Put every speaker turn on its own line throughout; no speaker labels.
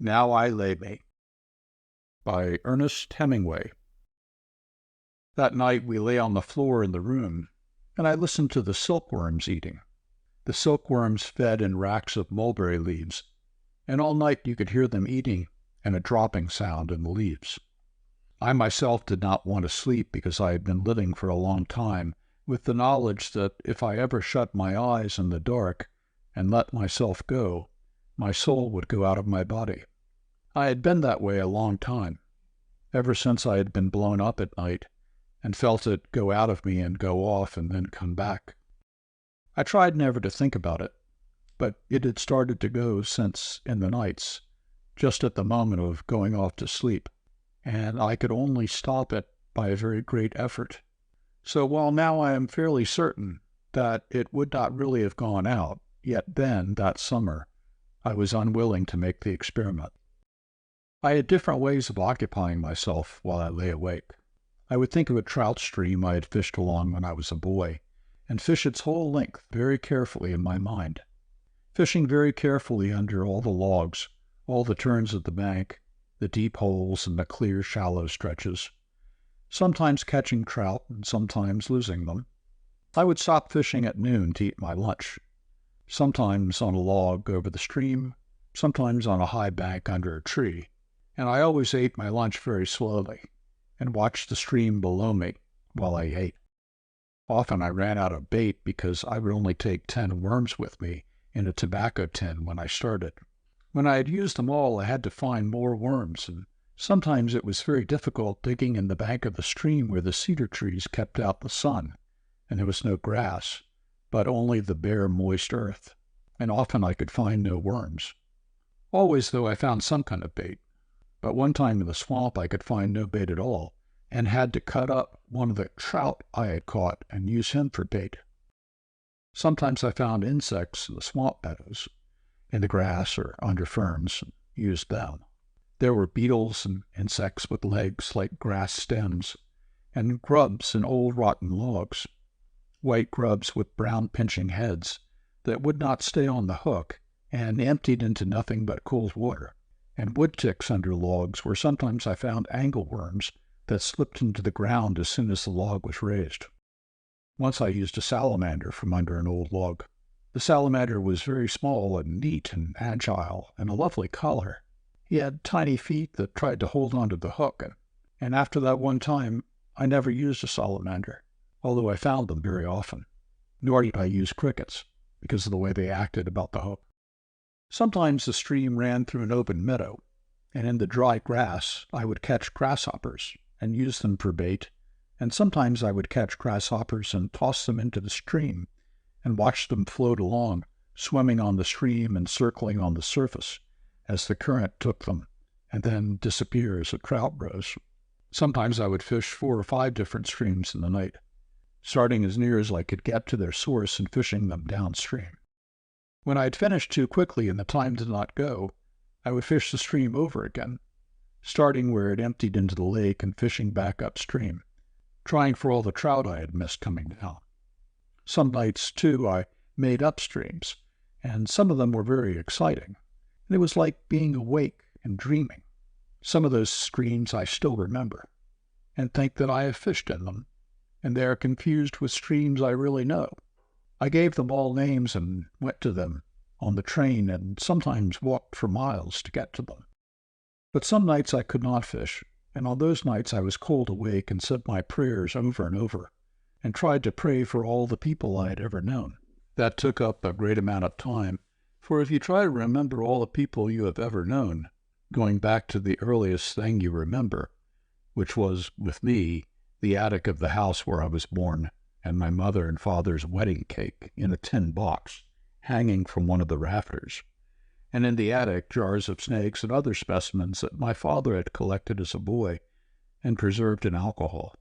Now I Lay Me by Ernest Hemingway. That night we lay on the floor in the room, and I listened to the silkworms eating. The silkworms fed in racks of mulberry leaves, and all night you could hear them eating and a dropping sound in the leaves. I myself did not want to sleep because I had been living for a long time with the knowledge that if I ever shut my eyes in the dark and let myself go, my soul would go out of my body. I had been that way a long time, ever since I had been blown up at night and felt it go out of me and go off and then come back. I tried never to think about it, but it had started to go since in the nights, just at the moment of going off to sleep, and I could only stop it by a very great effort. So while now I am fairly certain that it would not really have gone out, yet then, that summer, I was unwilling to make the experiment. I had different ways of occupying myself while I lay awake. I would think of a trout stream I had fished along when I was a boy, and fish its whole length very carefully in my mind, fishing very carefully under all the logs, all the turns of the bank, the deep holes and the clear, shallow stretches, sometimes catching trout and sometimes losing them. I would stop fishing at noon to eat my lunch, sometimes on a log over the stream, sometimes on a high bank under a tree, and I always ate my lunch very slowly and watched the stream below me while I ate. Often I ran out of bait because I would only take 10 worms with me in a tobacco tin when I started. When I had used them all, I had to find more worms, and sometimes it was very difficult digging in the bank of the stream where the cedar trees kept out the sun, and there was no grass, but only the bare, moist earth, and often I could find no worms. Always, though, I found some kind of bait, but one time in the swamp I could find no bait at all, and had to cut up one of the trout I had caught and use him for bait. Sometimes I found insects in the swamp meadows, in the grass or under ferns, and used them. There were beetles and insects with legs like grass stems, and grubs in old rotten logs, white grubs with brown pinching heads that would not stay on the hook and emptied into nothing but cold water, and wood ticks under logs where sometimes I found angleworms that slipped into the ground as soon as the log was raised. Once I used a salamander from under an old log. The salamander was very small and neat and agile and a lovely color. He had tiny feet that tried to hold onto the hook, and after that one time, I never used a salamander, although I found them very often. Nor did I use crickets, because of the way they acted about the hook. Sometimes the stream ran through an open meadow, and in the dry grass I would catch grasshoppers and use them for bait, and sometimes I would catch grasshoppers and toss them into the stream and watch them float along, swimming on the stream and circling on the surface as the current took them, and then disappear as a trout rose. Sometimes I would fish 4 or 5 different streams in the night, starting as near as I could get to their source and fishing them downstream. When I had finished too quickly and the time did not go, I would fish the stream over again, starting where it emptied into the lake and fishing back upstream, trying for all the trout I had missed coming down. Some nights, too, I made up streams, and some of them were very exciting, and it was like being awake and dreaming. Some of those streams I still remember, and think that I have fished in them, and they are confused with streams I really know. I gave them all names and went to them on the train and sometimes walked for miles to get to them. But some nights I could not fish, and on those nights I was cold awake and said my prayers over and over, and tried to pray for all the people I had ever known. That took up a great amount of time, for if you try to remember all the people you have ever known, going back to the earliest thing you remember, which was, with me, the attic of the house where I was born, and my mother and father's wedding cake in a tin box hanging from one of the rafters, and in the attic jars of snakes and other specimens that my father had collected as a boy and preserved in alcohol,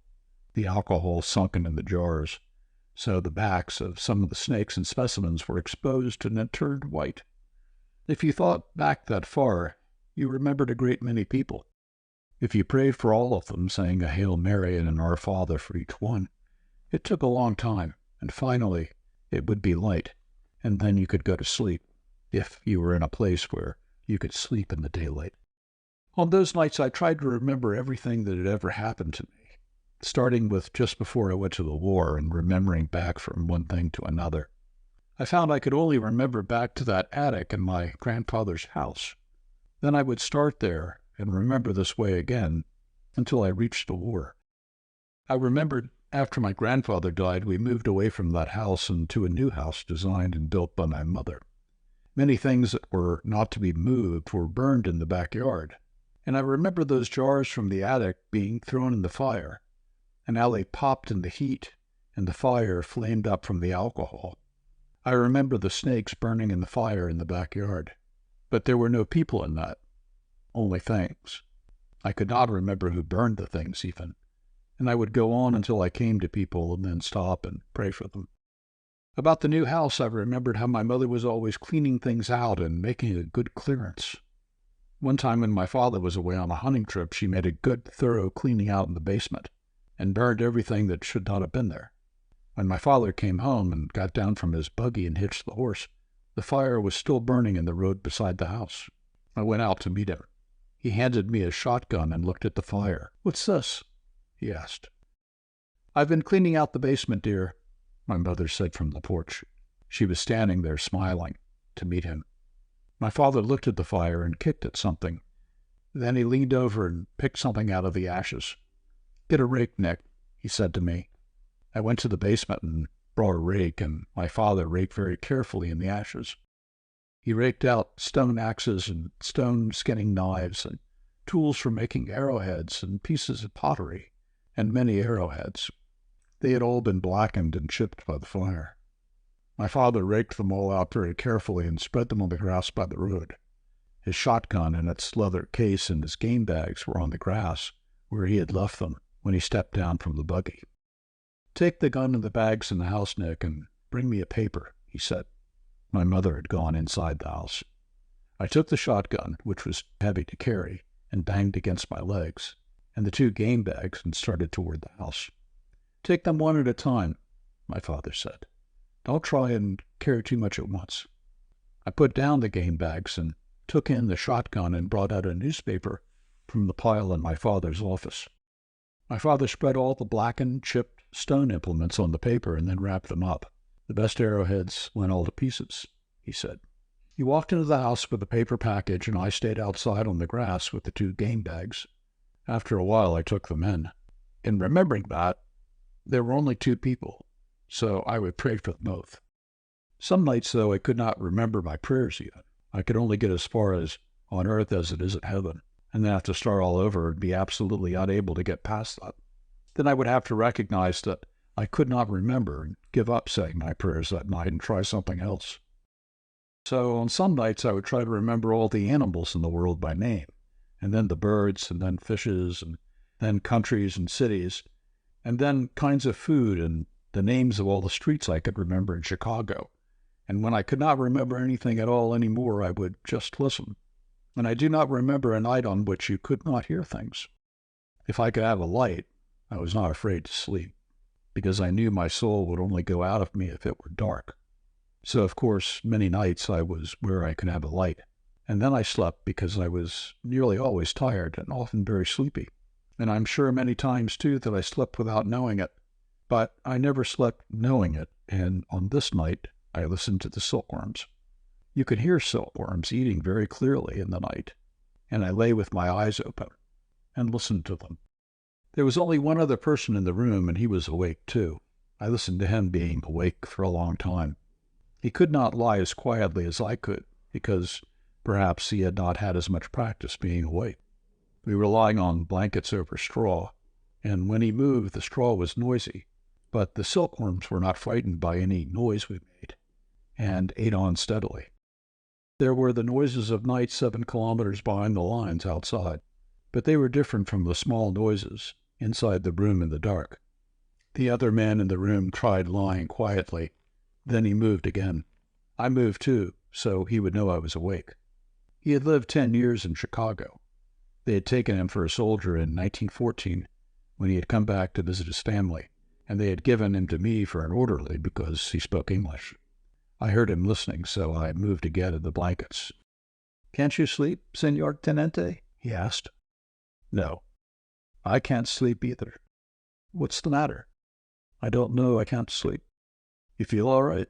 the alcohol sunken in the jars, so the backs of some of the snakes and specimens were exposed and then turned white. If you thought back that far, you remembered a great many people. If you prayed for all of them, saying a Hail Mary and an Our Father for each one, it took a long time, and finally it would be light, and then you could go to sleep, if you were in a place where you could sleep in the daylight. On those nights, I tried to remember everything that had ever happened to me, starting with just before I went to the war and remembering back from one thing to another. I found I could only remember back to that attic in my grandfather's house. Then I would start there and remember this way again until I reached the war. I remembered after my grandfather died, we moved away from that house and to a new house designed and built by my mother. Many things that were not to be moved were burned in the backyard, and I remember those jars from the attic being thrown in the fire, and how they popped in the heat, and the fire flamed up from the alcohol. I remember the snakes burning in the fire in the backyard, but there were no people in that, only things. I could not remember who burned the things even, and I would go on until I came to people and then stop and pray for them. About the new house, I remembered how my mother was always cleaning things out and making a good clearance. One time when my father was away on a hunting trip, she made a good, thorough cleaning out in the basement and burned everything that should not have been there. When my father came home and got down from his buggy and hitched the horse, the fire was still burning in the road beside the house. I went out to meet him. He handed me a shotgun and looked at the fire. "What's this?" he asked. "I've been cleaning out the basement, dear," my mother said from the porch. She was standing there smiling to meet him. My father looked at the fire and kicked at something. Then he leaned over and picked something out of the ashes. "Get a rake, Nick," he said to me. I went to the basement and brought a rake, and my father raked very carefully in the ashes. He raked out stone axes and stone skinning knives and tools for making arrowheads and pieces of pottery and many arrowheads. They had all been blackened and chipped by the fire. My father raked them all out very carefully and spread them on the grass by the road. His shotgun and its leather case and his game bags were on the grass where he had left them when he stepped down from the buggy. "Take the gun and the bags in the house, Nick, and bring me a paper," he said. My mother had gone inside the house. I took the shotgun, which was heavy to carry, and banged against my legs, and the 2 game bags and started toward the house. "Take them one at a time," my father said. "Don't try and carry too much at once." I put down the game bags and took in the shotgun and brought out a newspaper from the pile in my father's office. My father spread all the blackened, chipped stone implements on the paper and then wrapped them up. "The best arrowheads went all to pieces," he said. He walked into the house with the paper package, and I stayed outside on the grass with the 2 game bags. After a while, I took them in. In remembering that, there were only 2 people, so I would pray for them both. Some nights, though, I could not remember my prayers even. I could only get as far as "on earth as it is in heaven," and then have to start all over and be absolutely unable to get past that. Then I would have to recognize that I could not remember and give up saying my prayers that night and try something else. So on some nights I would try to remember all the animals in the world by name, and then the birds, and then fishes, and then countries and cities, and then kinds of food and the names of all the streets I could remember in Chicago. And when I could not remember anything at all anymore, I would just listen. And I do not remember a night on which you could not hear things. If I could have a light, I was not afraid to sleep, because I knew my soul would only go out of me if it were dark. So, of course, many nights I was where I could have a light. And then I slept because I was nearly always tired and often very sleepy. And I'm sure many times, too, that I slept without knowing it. But I never slept knowing it, and on this night I listened to the silkworms. You could hear silkworms eating very clearly in the night, and I lay with my eyes open and listened to them. There was only one other person in the room, and he was awake, too. I listened to him being awake for a long time. He could not lie as quietly as I could, because perhaps he had not had as much practice being awake. We were lying on blankets over straw, and when he moved, the straw was noisy, but the silkworms were not frightened by any noise we made, and ate on steadily. There were the noises of night 7 kilometers behind the lines outside, but they were different from the small noises inside the room in the dark. The other man in the room tried lying quietly. Then he moved again. I moved too, so he would know I was awake. He had lived 10 years in Chicago. They had taken him for a soldier in 1914 when he had come back to visit his family, and they had given him to me for an orderly because he spoke English. I heard him listening, so I moved again in the blankets. Can't you sleep, Senor Tenente? He asked. No, I can't sleep either. What's the matter? I don't know, I can't sleep. You feel all right?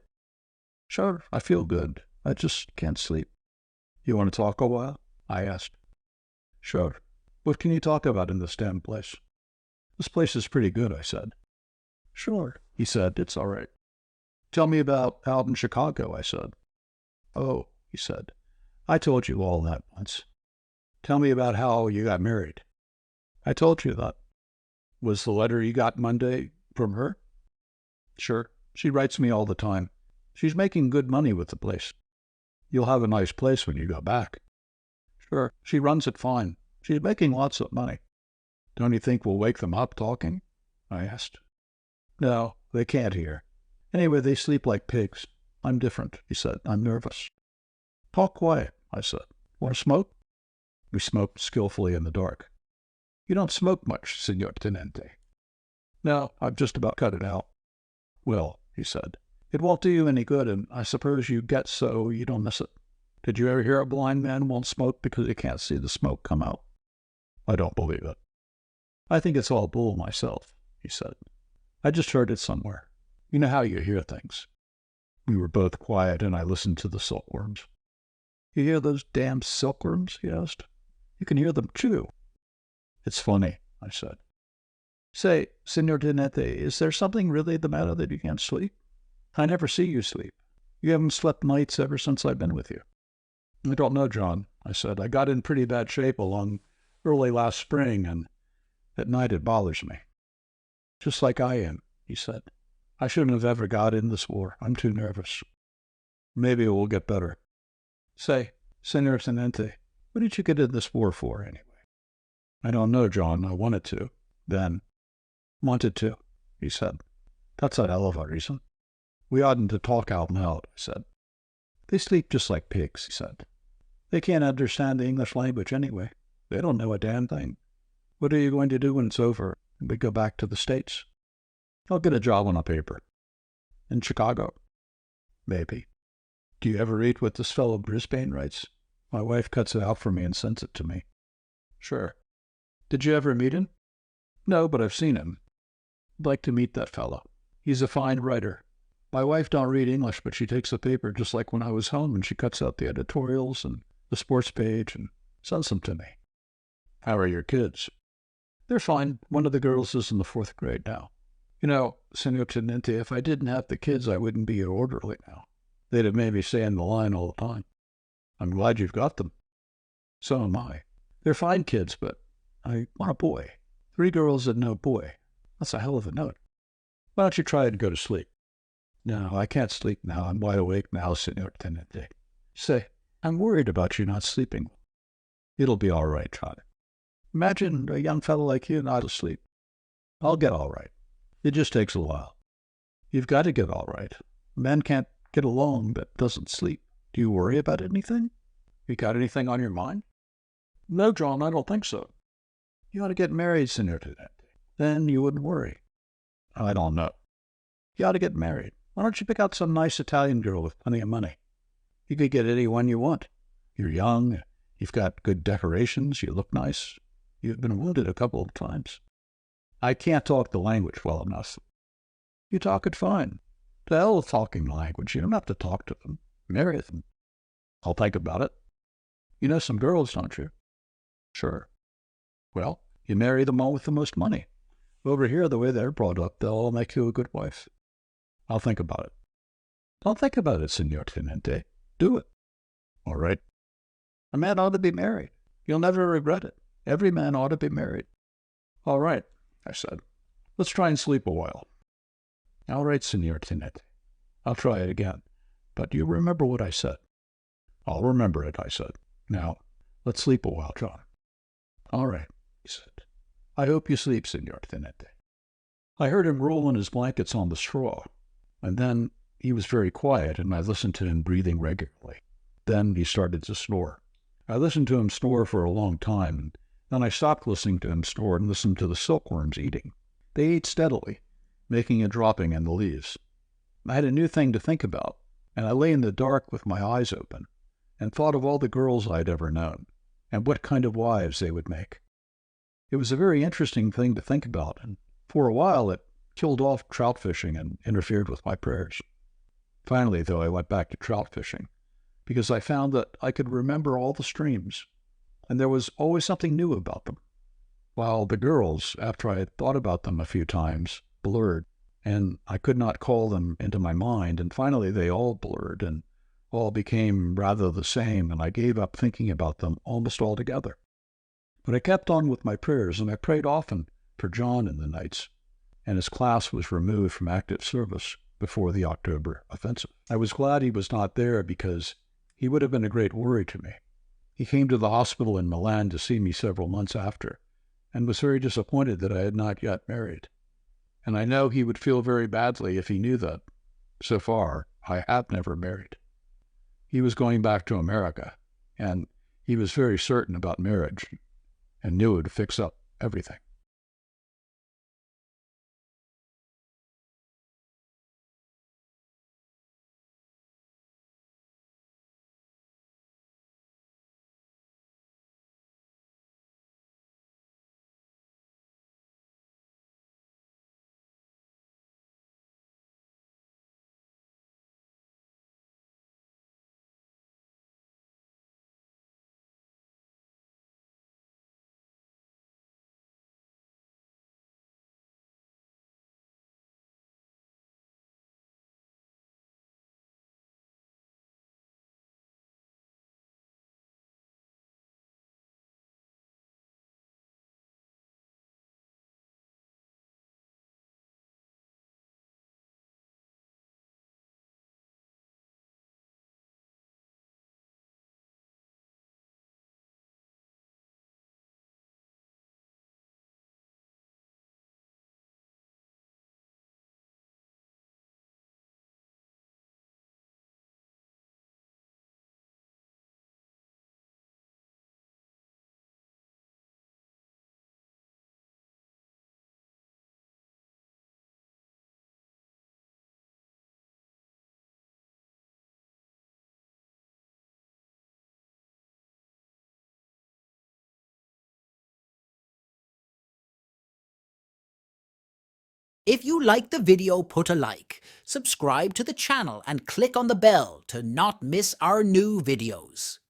Sure, I feel good. I just can't sleep. You want to talk a while? I asked. Sure. What can you talk about in this damn place? This place is pretty good, I said. Sure, he said, it's all right. Tell me about out in Chicago, I said. Oh, he said, I told you all that once. Tell me about how you got married. I told you that. Was the letter you got Monday from her? Sure, she writes me all the time. She's making good money with the place. You'll have a nice place when you go back. Sure, she runs it fine. She's making lots of money. Don't you think we'll wake them up talking? I asked. No, they can't hear. Anyway, they sleep like pigs. I'm different, he said. I'm nervous. Talk quiet, I said. Want to smoke? We smoked skillfully in the dark. You don't smoke much, Senor Tenente. No, I've just about cut it out. Well, he said, it won't do you any good, and I suppose you get so you don't miss it. Did you ever hear a blind man won't smoke because he can't see the smoke come out? I don't believe it. I think it's all bull myself, he said. I just heard it somewhere. You know how you hear things. We were both quiet, and I listened to the silkworms. You hear those damn silkworms? He asked. You can hear them, too. It's funny, I said. Say, Senor Tenente, is there something really the matter that you can't sleep? I never see you sleep. You haven't slept nights ever since I've been with you. I don't know, John, I said. I got in pretty bad shape along early last spring, and at night it bothers me. Just like I am, he said. I shouldn't have ever got in this war. I'm too nervous. Maybe it will get better. Say, Senor Tenente, what did you get in this war for, anyway? I don't know, John. I wanted to. Then. Wanted to, he said. That's a hell of a reason. We oughtn't to talk out loud, I said. They sleep just like pigs, he said. They can't understand the English language anyway. They don't know a damn thing. What are you going to do when it's over and we go back to the States? I'll get a job on a paper. In Chicago? Maybe. Do you ever read what this fellow Brisbane writes? My wife cuts it out for me and sends it to me. Sure. Did you ever meet him? No, but I've seen him. I'd like to meet that fellow. He's a fine writer. My wife don't read English, but she takes the paper just like when I was home, and she cuts out the editorials and the sports page and sends them to me. How are your kids? They're fine. One of the girls is in the 4th grade now. You know, Senor Tenente, if I didn't have the kids, I wouldn't be an orderly now. They'd have made me stay in the line all the time. I'm glad you've got them. So am I. They're fine kids, but I want a boy. 3 girls and no boy. That's a hell of a note. Why don't you try and go to sleep? No, I can't sleep now. I'm wide awake now, Senor Tenente. Say, I'm worried about you not sleeping. It'll be all right, John. Imagine a young fellow like you not asleep. I'll get all right. It just takes a while. You've got to get all right. A man can't get along that doesn't sleep. Do you worry about anything? You got anything on your mind? No, John, I don't think so. You ought to get married, Senor Tenente. Then you wouldn't worry. I don't know. You ought to get married. Why don't you pick out some nice Italian girl with plenty of money? You could get any one you want. You're young, you've got good decorations, you look nice. You've been wounded a couple of times. I can't talk the language well enough. You talk it fine. To hell with talking the language. You don't have to talk to them. Marry them. I'll think about it. You know some girls, don't you? Sure. Well, you marry them all with the most money. Over here, the way they're brought up, they'll all make you a good wife. I'll think about it. Don't think about it, Senor Tenente. Do it. All right. A man ought to be married. You'll never regret it. Every man ought to be married. All right, I said. Let's try and sleep a while. All right, Senor Tenente. I'll try it again. But you remember what I said. I'll remember it, I said. Now, let's sleep a while, John. All right, he said. I hope you sleep, Senor Tenente. I heard him rolling his blankets on the straw, and then he was very quiet, and I listened to him breathing regularly. Then he started to snore. I listened to him snore for a long time, and then I stopped listening to him snore and listened to the silkworms eating. They ate steadily, making a dropping in the leaves. I had a new thing to think about, and I lay in the dark with my eyes open. and thought of all the girls I'd ever known, and what kind of wives they would make. It was a very interesting thing to think about, and for a while it killed off trout fishing and interfered with my prayers. Finally, though, I went back to trout fishing, because I found that I could remember all the streams, and there was always something new about them. While the girls, after I had thought about them a few times, blurred, and I could not call them into my mind, and finally they all blurred, and all became rather the same, and I gave up thinking about them almost altogether. But I kept on with my prayers, and I prayed often for John in the nights, and his class was removed from active service before the October offensive. I was glad he was not there because he would have been a great worry to me. He came to the hospital in Milan to see me several months after, and was very disappointed that I had not yet married. And I know he would feel very badly if he knew that, so far, I have never married. He was going back to America, and he was very certain about marriage, and knew it would fix up everything.
If you like the video, put a like, subscribe to the channel and click on the bell to not miss our new videos.